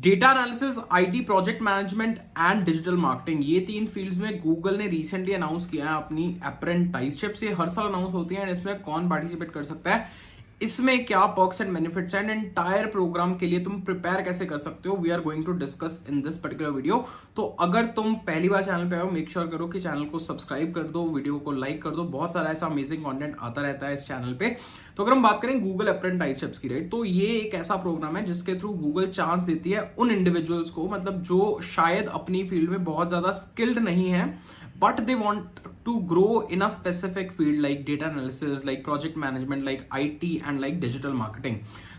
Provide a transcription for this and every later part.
Data analysis, IT, project management and digital marketing, ये तीन fields में गूगल ने रिसेंटली अनाउंस किया है अपनी अप्रेंटिसशिप। ये हर साल अनाउंस होती है एंड इसमें कौन पार्टिसिपेट कर सकता है, इसमें क्या perks and benefits and entire programme के लिए तुम प्रिपेयर कैसे कर सकते हो, we are going to discuss in this particular video. तो अगर तुम पहली बार चैनल पे आओ, मेक श्योर करो कि चैनल को सब्सक्राइब कर दो, वीडियो को लाइक कर दो, बहुत सारा ऐसा अमेजिंग कंटेंट आता रहता है इस चैनल पे। तो अगर हम बात करें गूगल अप्रेंटिसशिप्स की, राइट, तो ये एक ऐसा प्रोग्राम है जिसके थ्रू गूगल चांस देती है उन इंडिविजुअल्स को, मतलब जो शायद अपनी फील्ड में बहुत ज्यादा स्किल्ड नहीं है but they want to grow in a specific field like data analysis, like project management, like IT and like digital marketing.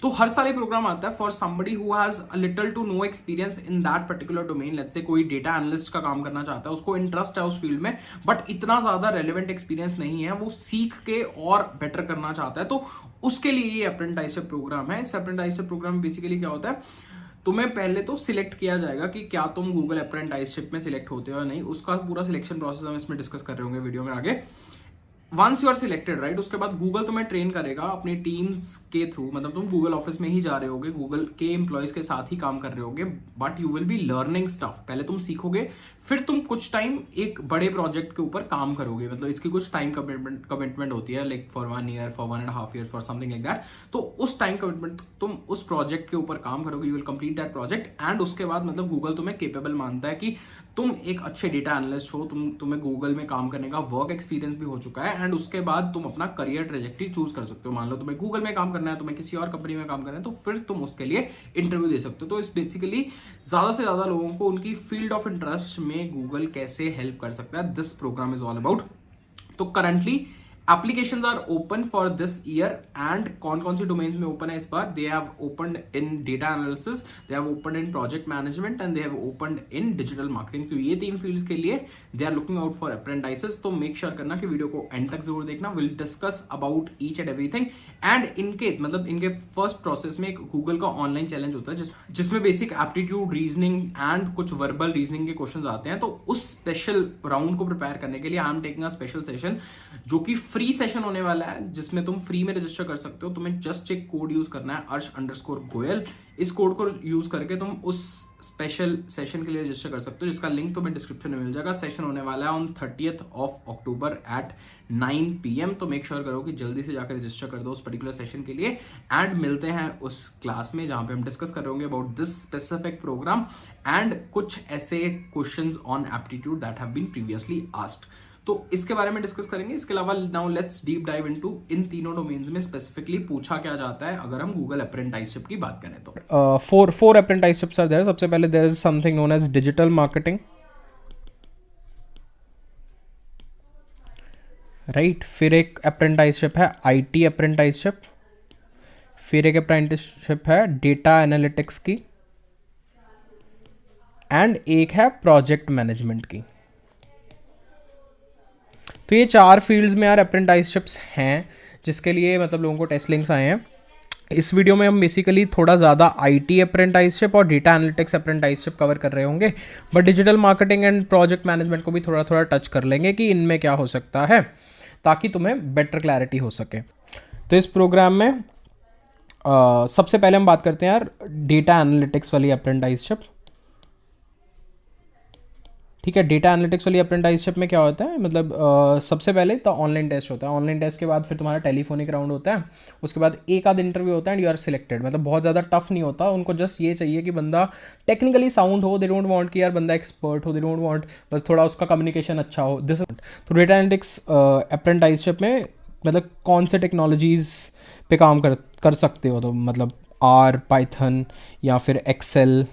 तो हर साल ये प्रोग्राम आता है for somebody who has a little to no experience in that particular domain. Let's say कोई data analyst का काम करना चाहता है, उसको इंटरेस्ट है उस फील्ड में बट इतना ज्यादा रेलेवेंट एक्सपीरियंस नहीं है, वो सीख के और बेटर करना चाहता है, तो उसके लिए ये अप्रेंटिसशिप प्रोग्राम है। इस अप्रेंटिसशिप प्रोग्राम में बेसिकली क्या होता है, तुम्हें पहले तो सिलेक्ट किया जाएगा कि क्या तुम गूगल अप्रेंटिसशिप में सिलेक्ट होते हो या नहीं, उसका पूरा सिलेक्शन प्रोसेस हम इसमें डिस्कस कर रहे होंगे वीडियो में आगे। Once you are selected, right, उसके बाद गूगल तुम्हें ट्रेन करेगा अपनी टीम्स के थ्रू, मतलब तुम गूगल ऑफिस में ही जा रहे होगे, गूगल के एम्प्लॉयज के साथ ही काम कर रहे होगे, but you will be learning stuff. पहले तुम सीखोगे, फिर तुम कुछ टाइम एक बड़े प्रोजेक्ट के ऊपर काम करोगे, मतलब इसकी कुछ टाइम कमिटमेंट होती है, like for 1 year, for 1.5 year, for something like that. तो उस टाइम कमिटमेंट तुम उस प्रोजेक्ट के ऊपर काम करोगे, you will complete that project and उसके बाद मतलब गूगल तुम्हें केपेबल मानता है कि तुम एक अच्छे डेटा एनालिस्ट हो, तुम्हें गूगल में काम करने का वर्क एक्सपीरियंस भी हो चुका है एंड उसके बाद तुम अपना करियर ट्रेजेक्टरी चूज कर सकते हो। मान लो तुम्हें गूगल में काम करना है, तुम्हें किसी और कंपनी में काम करना है, तो फिर तुम उसके लिए इंटरव्यू दे सकते हो। तो इस बेसिकली ज्यादा से ज्यादा लोगों को उनकी फील्ड ऑफ इंटरेस्ट में गूगल कैसे हेल्प कर सकता है, this programme is all about. तो currently applications are open for this year and कौन सी domains में open है इस बार, they have opened in data analysis, they have opened in project management and they have opened in digital marketing। तो ये तीन fields के लिए they are looking out for apprentices। तो make sure करना कि वीडियो को end तक जरूर देखना, we'll discuss about each and everything and इनके मतलब इनके फर्स्ट प्रोसेस में एक गूगल का ऑनलाइन चैलेंज होता है जिसमें बेसिक एप्टीट्यूड, रीजनिंग एंड कुछ वर्बल रीजनिंग के क्वेश्चंस आते हैं। तो उस स्पेशल राउंड को प्रिपेयर करने के लिए I am taking a special session जो कि फ्री सेशन होने वाला है, जिसमें तुम फ्री में रजिस्टर कर सकते हो। तुम्हें जस्ट एक कोड यूज करना है, अर्श_गोयल। इस कोड को यूज करके तुम उस स्पेशल सेशन के लिए रजिस्टर कर सकते हो, जिसका लिंक तुम्हें डिस्क्रिप्शन में मिल जाएगा। सेशन होने वाला है on 30th of October at 9 PM। तो मेक श्योर करो कि जल्दी से जाकर रजिस्टर कर दो उस पर्टिकुलर सेशन के लिए एंड मिलते हैं उस क्लास में जहां पे हम डिस्कस कर रहे होंगे about this specific programme and कुछ ऐसे questions on aptitude that have been previously asked. तो इसके बारे में डिस्कस करेंगे। इसके अलावा now let's deep dive into इन तीनों डोमेन्स में स्पेसिफिकली पूछा क्या जाता है अगर हम गूगल अप्रेंटिसशिप की बात करें तो। Four apprenticeships are there. सबसे पहले there is something known as digital marketing, right. फिर एक अप्रेंटिसशिप है आईटी अप्रेंटिसशिप, फिर एक अप्रेंटिसशिप है डेटा एनालिटिक्स की एंड एक है प्रोजेक्ट मैनेजमेंट की। तो ये 4 फील्ड्स में यार अप्रेंटिसशिप्स हैं जिसके लिए मतलब लोगों को टेस्ट लिंक्स आए हैं। इस वीडियो में हम बेसिकली थोड़ा ज़्यादा आईटी अप्रेंटिसशिप और डेटा एनालिटिक्स अप्रेंटिसशिप कवर कर रहे होंगे, but digital marketing and project management को भी थोड़ा थोड़ा टच कर लेंगे कि इनमें क्या हो सकता है ताकि तुम्हें बेटर क्लैरिटी हो सके। तो इस प्रोग्राम में सबसे पहले हम बात करते हैं यार डेटा एनालिटिक्स वाली अप्रेंटिसशिप, ठीक है। डेटा एनालिटिक्स वाली अप्रेंटिसशिप में क्या होता है, मतलब सबसे पहले तो ऑनलाइन टेस्ट होता है, ऑनलाइन टेस्ट के बाद फिर तुम्हारा टेलीफोनिक राउंड होता है, उसके बाद एक आध इंटरव्यू होता है एंड यू आर सिलेक्टेड। मतलब बहुत ज़्यादा टफ नहीं होता, उनको जस्ट ये चाहिए कि बंदा टेक्निकली साउंड हो, दे डोंट वांट कि यार बंदा एक्सपर्ट हो, दे डोंट वांट बस थोड़ा उसका कम्युनिकेशन अच्छा हो, दिस। तो डेटा एनालिटिक्स अप्रेंटिसशिप में मतलब कौन से टेक्नोलॉजीज़ पे काम कर सकते हो, तो मतलब आर, पाइथन या फिर एक्सेल,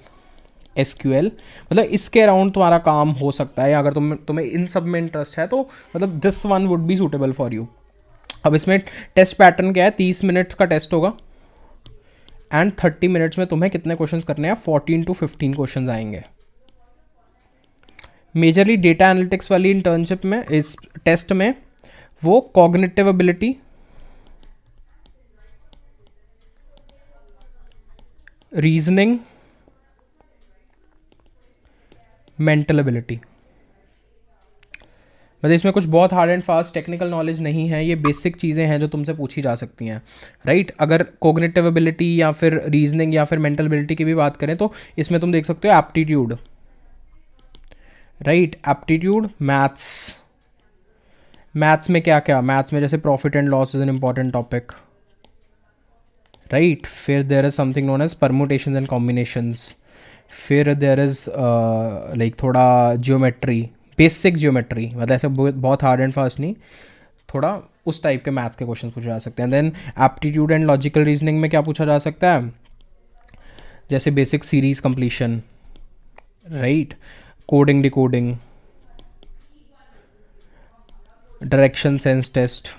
SQL, मतलब इसके अराउंड तुम्हारा काम हो सकता है। अगर तुम्हें इन सब में इंटरेस्ट है तो मतलब this one would be suitable for you. अब इसमें टेस्ट पैटर्न क्या है, 30 मिनट्स का टेस्ट होगा एंड 30 मिनट्स में तुम्हें कितने क्वेश्चंस करने हैं, 14 to 15 क्वेश्चंस आएंगे। मेजरली डेटा एनालिटिक्स वाली इंटर्नशिप में, इस टेस्ट में वो cognitive ability, reasoning, mental ability, मतलब इसमें कुछ बहुत hard and fast technical knowledge नहीं है, ये बेसिक चीज़ें हैं जो तुमसे पूछी जा सकती हैं, राइट। अगर कोग्निटिव एबिलिटी या फिर रीजनिंग या फिर मेंटल एबिलिटी की भी बात करें तो इसमें तुम देख सकते हो aptitude, right, aptitude, maths. Maths में क्या क्या, मैथ्स में जैसे profit and loss is an important topic, right. फिर there is something known as permutation and combinations. फिर देर इज लाइक थोड़ा जियोमेट्री, बेसिक जियोमेट्री, मतलब ऐसे बहुत हार्ड एंड फास्ट नहीं, थोड़ा उस टाइप के मैथ्स के क्वेश्चन पूछे जा सकते हैं। Then aptitude and logical reasoning में क्या पूछा जा सकता है, जैसे basic series completion, right, coding decoding, direction sense test,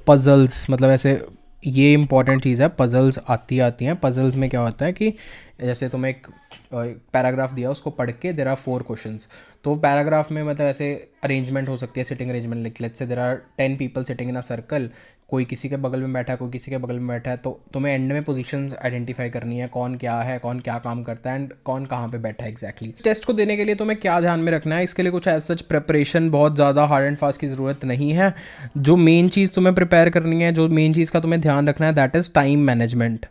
puzzles, मतलब ऐसे ये इंपॉर्टेंट चीज़ है, पजल्स आती हैं। पजल्स में क्या होता है कि जैसे तुम्हें एक पैराग्राफ दिया, उसको पढ़ के देर आर 4 क्वेश्चंस, तो पैराग्राफ में मतलब ऐसे अरेंजमेंट हो सकती है, sitting arrangement, let's say there are 10 people sitting in a circle, कोई किसी के बगल में बैठा है, कोई किसी के बगल में बैठा है, तो तुम्हें एंड में पोजीशंस आइडेंटिफाई करनी है, कौन क्या है, कौन क्या काम करता है एंड कौन कहाँ पे बैठा है एग्जैक्टली। टेस्ट को देने के लिए तुम्हें क्या ध्यान में रखना है, इसके लिए कुछ एज सच प्रिपरेशन बहुत ज़्यादा हार्ड एंड फास्ट की ज़रूरत नहीं है। जो मेन चीज़ तुम्हें प्रिपेयर करनी है, जो मेन चीज़ का तुम्हें ध्यान रखना है, दैट इज़ टाइम मैनेजमेंट।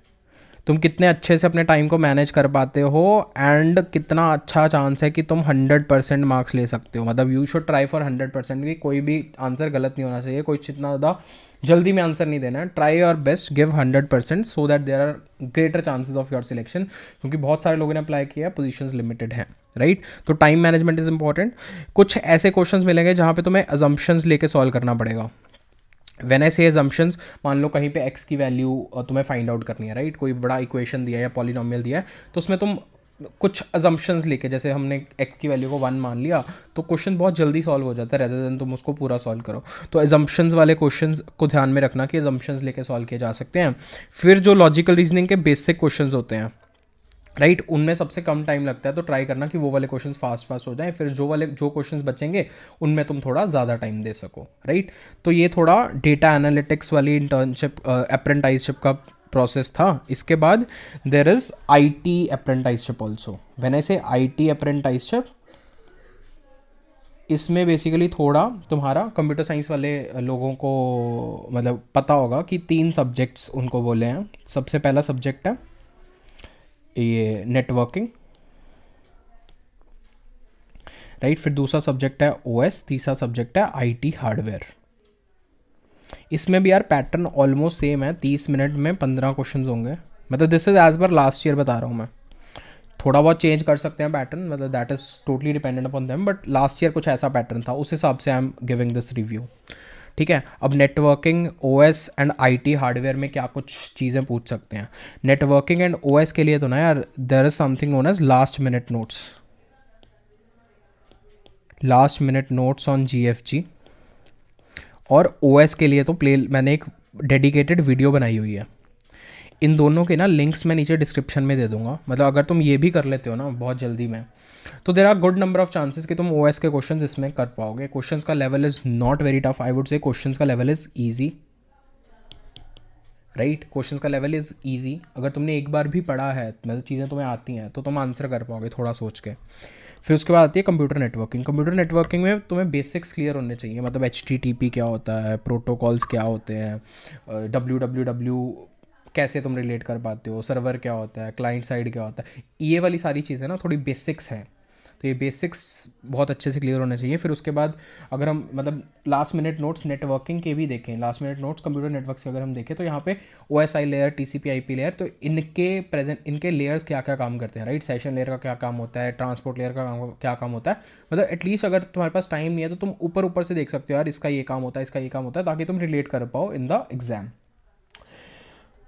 तुम कितने अच्छे से अपने टाइम को मैनेज कर पाते हो एंड कितना अच्छा चांस है कि तुम 100% मार्क्स ले सकते हो। मतलब यू शुड ट्राई फॉर 100% की कोई भी आंसर गलत नहीं होना चाहिए, कोई इतना ज़्यादा जल्दी में आंसर नहीं देना है। Try your best, give 100% so that there are greater chances of your selection, क्योंकि बहुत सारे लोगों ने अप्लाई किया, पोजीशंस लिमिटेड हैं, राइट। तो टाइम मैनेजमेंट इज़ इंपॉर्टेंट। कुछ ऐसे क्वेश्चंस मिलेंगे जहाँ पे तुम्हें अजम्पशंस लेके सॉल्व करना पड़ेगा। व्हेन आई से assumptions, मान लो कहीं पे x की वैल्यू तुम्हें फाइंड आउट करनी है, राइट, कोई बड़ा इक्वेशन दिया है या पॉलिनोमियल दिया है, तो उसमें तुम कुछ assumptions लेके, जैसे हमने x की वैल्यू को 1 मान लिया, तो क्वेश्चन बहुत जल्दी सॉल्व हो जाता है रेदर देन तुम उसको पूरा सॉल्व करो। तो assumptions वाले क्वेश्चंस को ध्यान में रखना कि assumptions लेके सॉल्व किए जा सकते हैं। फिर जो लॉजिकल रीजनिंग के बेसिक क्वेश्चंस होते हैं, राइट, उनमें सबसे कम टाइम लगता है, तो ट्राई करना कि वो वाले क्वेश्चंस फास्ट हो जाएं। फिर जो क्वेश्चंस बचेंगे उनमें तुम थोड़ा ज़्यादा टाइम दे सको, राइट। तो ये थोड़ा डेटा एनालिटिक्स वाली इंटर्नशिप अप्रेंटाइसशिप का प्रोसेस था। इसके बाद there is IT apprenticeship also. When I say IT अप्रेंटाइसशिप, इसमें बेसिकली थोड़ा तुम्हारा कंप्यूटर साइंस वाले लोगों को मतलब पता होगा कि 3 सब्जेक्ट्स उनको बोले हैं। सबसे पहला सब्जेक्ट है ये नेटवर्किंग, राइट। फिर दूसरा सब्जेक्ट है OS, तीसरा सब्जेक्ट है IT हार्डवेयर। इसमें भी यार पैटर्न ऑलमोस्ट सेम है, 30 मिनट में 15 क्वेश्चन होंगे। मतलब this is as per last year बता रहा हूँ मैं, थोड़ा बहुत चेंज कर सकते हैं पैटर्न, मतलब that is totally dependent upon them, but last year कुछ ऐसा पैटर्न था, उस हिसाब से I am giving this review, ठीक है। अब networking, OS and IT hardware में क्या कुछ चीज़ें पूछ सकते हैं। नेटवर्किंग एंड OS के लिए तो ना यार there is something known as last minute notes on GFG, और OS के लिए तो मैंने एक डेडिकेटेड वीडियो बनाई हुई है। इन दोनों के ना लिंक्स मैं नीचे डिस्क्रिप्शन में दे दूंगा। मतलब अगर तुम ये भी कर लेते हो ना बहुत जल्दी में, तो there are good number of chances कि तुम OS के क्वेश्चंस इसमें कर पाओगे। क्वेश्चंस का level is not very tough, I would say questions का level is easy, right. Questions का लेवल इज़ ईजी। अगर तुमने एक बार भी पढ़ा है, मतलब चीज़ें तुम्हें आती हैं, तो तुम आंसर कर पाओगे थोड़ा सोच के। फिर उसके बाद आती है कंप्यूटर नेटवर्किंग। कंप्यूटर नेटवर्किंग में तुम्हें बेसिक्स क्लियर होने चाहिए, मतलब HTTP क्या होता है, प्रोटोकॉल्स क्या होते हैं, WWW कैसे तुम रिलेट कर पाते हो, सर्वर क्या होता है, क्लाइंट साइड क्या होता है, ये वाली सारी चीज़ें ना थोड़ी बेसिक्स हैं, तो ये बेसिक्स बहुत अच्छे से क्लियर होने चाहिए। फिर उसके बाद अगर हम मतलब लास्ट मिनट नोट्स नेटवर्किंग के भी देखें, last minute notes computer networks के अगर हम देखें, तो यहाँ पे OSI layer, TCP IP layer, तो इनके लेयर्स क्या क्या काम करते हैं, राइट। सेशन लेयर का क्या काम होता है, ट्रांसपोर्ट लेयर का क्या काम होता है। मतलब एटलीस्ट अगर तुम्हारे पास टाइम नहीं है तो तुम ऊपर से देख सकते हो यार, इसका ये काम होता है, इसका ये काम होता है, ताकि तुम रिलेट कर पाओ इन द एग्जाम।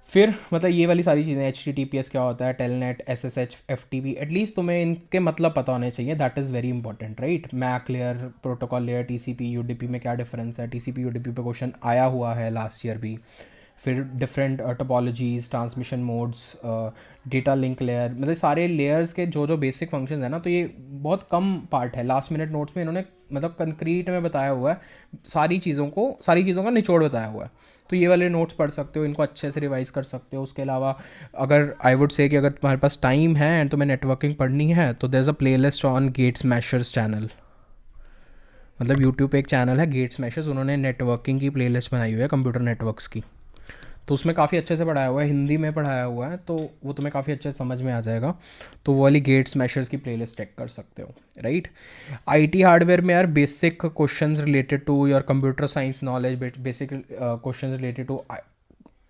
फिर मतलब ये वाली सारी चीज़ें, HTTPS क्या होता है, टेलनेट, SSH, FTP, एटलीस्ट तुम्हें इनके मतलब पता होने चाहिए, that is very important, right. MAC layer, protocol layer, TCP UDP में क्या डिफरेंस है, TCP UDP पे क्वेश्चन आया हुआ है लास्ट ईयर भी। फिर different topologies, transmission modes, data link layer, मतलब सारे लेयर्स के जो बेसिक फंक्शंस है ना, तो ये बहुत कम पार्ट है। लास्ट मिनट नोट्स में इन्होंने मतलब कंक्रीट में बताया हुआ है, सारी चीज़ों का निचोड़ बताया हुआ है। तो ये वाले नोट्स पढ़ सकते हो, इनको अच्छे से रिवाइज कर सकते हो। उसके अलावा अगर आई वुड से कि अगर तुम्हारे पास टाइम है एंड तुम्हें नेटवर्किंग पढ़नी है तो there is a playlist on Gate Smashers channel. मतलब यूट्यूब पे एक चैनल है गेट स्मैशर्स, उन्होंने नेटवर्किंग की प्लेलिस्ट बनाई हुई है कंप्यूटर नेटवर्क्स की, तो उसमें काफ़ी अच्छे से पढ़ाया हुआ है, हिंदी में पढ़ाया हुआ है, तो वो तुम्हें काफ़ी अच्छे से समझ में आ जाएगा। तो वो वाली गेट स्मैशर्स की प्लेलिस्ट चेक कर सकते हो, राइट। आईटी हार्डवेयर में यार basic questions related to your computer science knowledge, basic questions related to,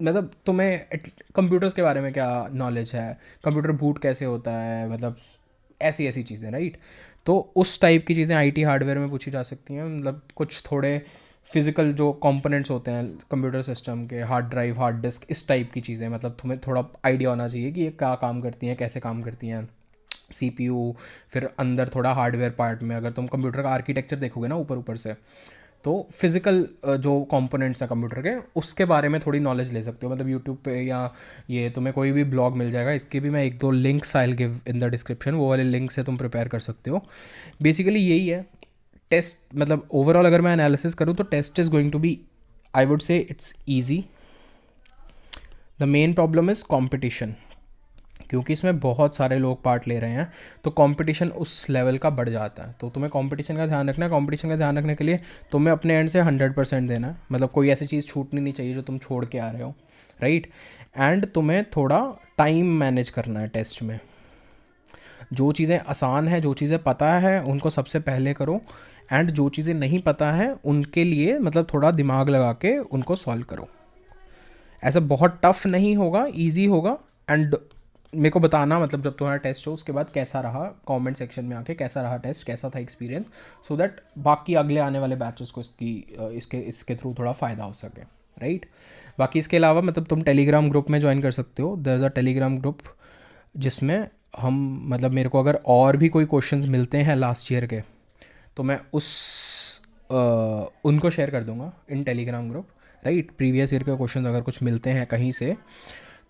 मतलब तुम्हें कंप्यूटर्स के बारे में क्या नॉलेज है, कंप्यूटर बूट कैसे होता है, मतलब ऐसी ऐसी चीज़ें, राइट। तो उस टाइप की चीज़ें आईटी हार्डवेयर में पूछी जा सकती हैं। मतलब कुछ थोड़े फिजिकल जो कंपोनेंट्स होते हैं कंप्यूटर सिस्टम के, हार्ड ड्राइव, हार्ड डिस्क, इस टाइप की चीज़ें, मतलब तुम्हें थोड़ा आइडिया होना चाहिए कि ये क्या काम करती हैं, कैसे काम करती हैं। सीपीयू, फिर अंदर थोड़ा हार्डवेयर पार्ट में अगर तुम कंप्यूटर का आर्किटेक्चर देखोगे ना ऊपर ऊपर से, तो फिज़िकल जो कंपोनेंट्स हैं कंप्यूटर के, उसके बारे में थोड़ी नॉलेज ले सकते हो। मतलब यूट्यूब पे या ये तुम्हें कोई भी ब्लॉग मिल जाएगा, इसके भी मैं 1-2 links I will give in the description, वो वाले लिंक से तुम प्रिपेयर कर सकते हो। बेसिकली यही है टेस्ट, मतलब ओवरऑल अगर मैं एनालिसिस करूँ तो test is going to be, I would say it's easy. The main problem is competition, क्योंकि इसमें बहुत सारे लोग पार्ट ले रहे हैं, तो कंपटीशन उस लेवल का बढ़ जाता है। तो तुम्हें कंपटीशन का ध्यान रखना है। कंपटीशन का ध्यान रखने के लिए तुम्हें अपने एंड से 100% देना है, मतलब कोई ऐसी चीज़ छूटनी नहीं चाहिए जो तुम छोड़ के आ रहे हो, राइट। एंड तुम्हें थोड़ा टाइम मैनेज करना है टेस्ट में। जो चीज़ें आसान है, जो चीज़ें पता है, उनको सबसे पहले करो, एंड जो चीज़ें नहीं पता है उनके लिए मतलब थोड़ा दिमाग लगा के उनको सॉल्व करो। ऐसा बहुत टफ नहीं होगा, ईजी होगा। एंड मेरे को बताना, मतलब जब तुम्हारा टेस्ट हो उसके बाद कैसा रहा, कमेंट सेक्शन में आके कैसा रहा टेस्ट, कैसा था एक्सपीरियंस, सो दैट बाकी अगले आने वाले बैचेस को इसके थ्रू थोड़ा फ़ायदा हो सके, राइट। बाकी इसके अलावा मतलब तुम टेलीग्राम ग्रुप में ज्वाइन कर सकते हो। There is a Telegram group जिसमें हम, मतलब मेरे को अगर और भी कोई क्वेश्चंस मिलते हैं लास्ट ईयर के, तो मैं उनको शेयर कर दूंगा इन Telegram group, right. Previous year के क्वेश्चन अगर कुछ मिलते हैं कहीं से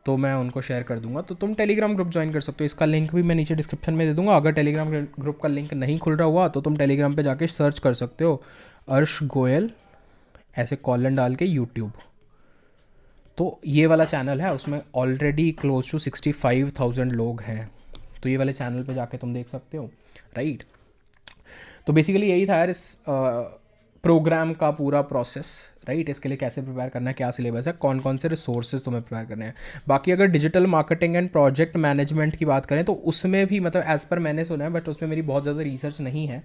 तो मैं उनको शेयर कर दूंगा, तो तुम टेलीग्राम ग्रुप ज्वाइन कर सकते हो। इसका लिंक भी मैं नीचे डिस्क्रिप्शन में दे दूंगा। अगर टेलीग्राम ग्रुप का लिंक नहीं खुल रहा हुआ तो तुम टेलीग्राम पे जाके सर्च कर सकते हो अर्श गोयल, ऐसे कॉलन डाल के यूट्यूब, तो ये वाला चैनल है, उसमें ऑलरेडी क्लोज टू 65,000 लोग हैं। तो ये वाले चैनल पे जाके तुम देख सकते हो, राइट। तो बेसिकली यही था यार इस प्रोग्राम का पूरा प्रोसेस, राइट। इसके लिए कैसे प्रिपेयर करना है, क्या सिलेबस है, कौन कौन से रिसोर्सेज तुम्हें प्रिपेयर करने हैं। बाकी अगर digital marketing and project management की बात करें तो उसमें भी, मतलब एज़ पर मैंने सुना है, बट उसमें मेरी बहुत ज़्यादा रिसर्च नहीं है,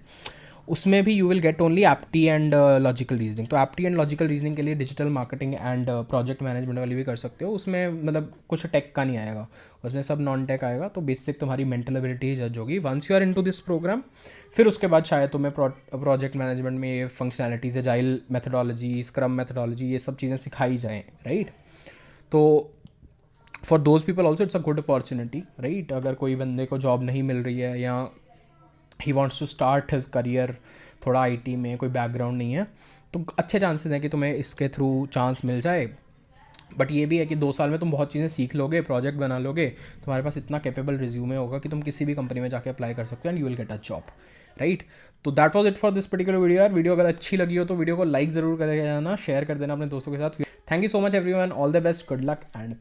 उसमें भी you will get only apti and logical reasoning. तो एप्टी एंड लॉजिकल रीजनिंग के लिए digital marketing and project management वाली भी कर सकते हो। उसमें मतलब कुछ टेक का नहीं आएगा, उसमें सब नॉन टेक आएगा। तो बेसिक तुम्हारी मेंटल एबिलिटी जज होगी once you are into this program. फिर उसके बाद शायद तुम्हें प्रोजेक्ट मैनेजमेंट में ये functionalities, agile methodology, scrum methodology, ये सब चीज़ें सिखाई जाएँ, राइट। तो for those people also it's a good opportunity, right. अगर कोई बंदे को जॉब नहीं मिल रही है या ही wants to start his career थोड़ा आईटी में, कोई बैकग्राउंड नहीं है, तो अच्छे चांसेस हैं कि तुम्हें इसके थ्रू चांस मिल जाए। बट ये भी है कि 2 साल में तुम बहुत चीज़ें सीख लोगे, प्रोजेक्ट बना लोगे, तुम्हारे पास इतना कैपेबल रिज्यूमे होगा कि तुम किसी भी कंपनी में जाके अप्लाई कर सकते हो and you will get a job, right. तो that was it for this particular video. यार वीडियो अगर अच्छी लगी हो तो वीडियो को लाइक ज़रूर कर जाना, शेयर कर देना अपने दोस्तों के साथ। Thank you so much everyone, all the best, good luck and